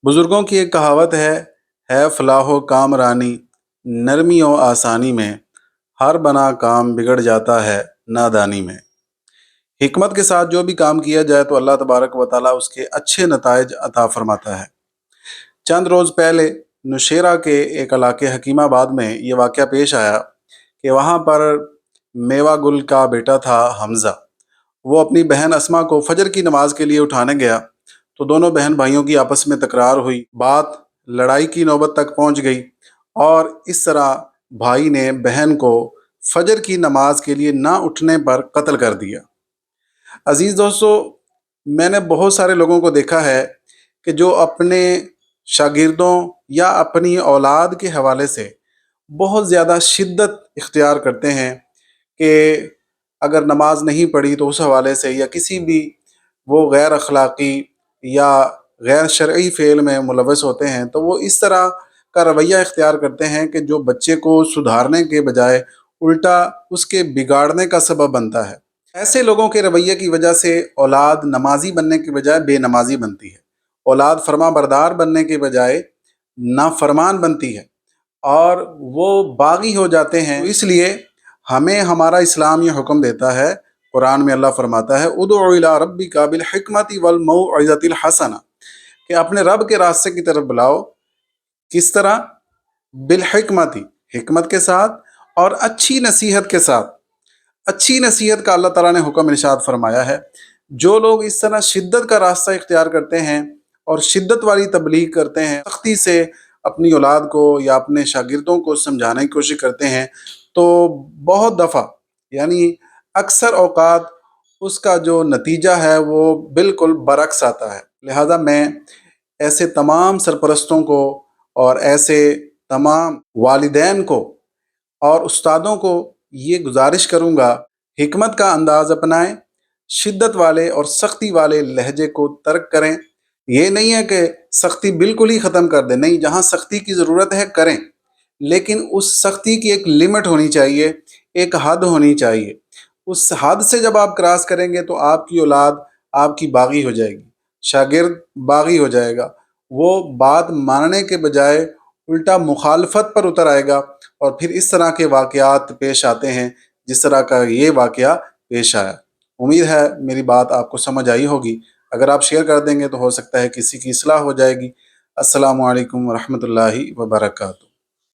बुजुर्गों की एक कहावत है फलाह कामरानी नरमी और आसानी में, हर बना काम बिगड़ जाता है नादानी में। हिकमत के साथ जो भी काम किया जाए तो अल्लाह तबारक व ताला उसके अच्छे नताइज अता फरमाता है। चंद रोज़ पहले नौशेरा के एक इलाके हकीमाबाद में ये वाक़या पेश आया कि वहाँ पर मेवा गुल का बेटा था हमज़ा। वो अपनी बहन अस्मा को फजर की नमाज के लिए उठाने गया तो दोनों बहन भाइयों की आपस में तकरार हुई। बात लड़ाई की नौबत तक पहुंच गई और इस तरह भाई ने बहन को फजर की नमाज के लिए ना उठने पर कत्ल कर दिया। अजीज़ दोस्तों, मैंने बहुत सारे लोगों को देखा है कि जो अपने शागिर्दों या अपनी औलाद के हवाले से बहुत ज़्यादा शिद्दत इख्तियार करते हैं कि अगर नमाज नहीं पढ़ी तो उस हवाले से या किसी भी वो गैर अखलाक़ी या गैर शरई फ़ेल में मुलव्वस होते हैं, तो वो इस तरह का रवैया इख्तियार करते हैं कि जो बच्चे को सुधारने के बजाय उल्टा उसके बिगाड़ने का सबब बनता है। ऐसे लोगों के रवैये की वजह से औलाद नमाजी बनने के बजाय बेनमाजी बनती है, औलाद फर्मा बरदार बनने के बजाय नाफरमान बनती है और वो बागी हो जाते हैं। तो इसलिए हमें हमारा इस्लाम ये हुक्म देता है, कुरान में अल्लाह फरमाता है उदउ इला रब्बिका बिल हिकमति वल मौइज़तिल हसना, कि अपने रब के रास्ते की तरफ बुलाओ। किस तरह? बिल हिकमति, हिकमत के साथ और अच्छी नसीहत के साथ। अच्छी नसीहत का अल्लाह ताला ने हुक्म इरशाद फरमाया है। जो लोग इस तरह शिद्दत का रास्ता इख्तियार करते हैं और शिद्दत वाली तबलीग करते हैं, सख्ती से अपनी औलाद को या अपने शागिर्दों को समझाने की कोशिश करते हैं, तो बहुत दफ़ा यानी अक्सर औक़ात उसका जो नतीजा है वो बिल्कुल बरअक्स आता है। लिहाजा मैं ऐसे तमाम सरपरस्तों को और ऐसे तमाम वालिदैन को और उस्तादों को ये गुजारिश करूँगा, हिकमत का अंदाज़ अपनाएं, शिद्दत वाले और सख्ती वाले लहजे को तर्क करें। ये नहीं है कि सख्ती बिल्कुल ही ख़त्म कर दें, नहीं, जहाँ सख्ती की ज़रूरत है करें, लेकिन उस सख्ती की एक लिमिट होनी चाहिए, एक हद होनी चाहिए। उस हद से जब आप क्रॉस करेंगे तो आपकी औलाद आपकी बागी हो जाएगी, शागिर्द बागी हो जाएगा। वो बात मानने के बजाय उल्टा मुखालफत पर उतर आएगा और फिर इस तरह के वाक़यात पेश आते हैं जिस तरह का ये वाक़या पेश आया। उम्मीद है मेरी बात आपको समझ आई होगी। अगर आप शेयर कर देंगे तो हो सकता है किसी की इस्लाह हो जाएगी। अस्सलामु अलैकुम व रहमतुल्लाहि व बरकातहू।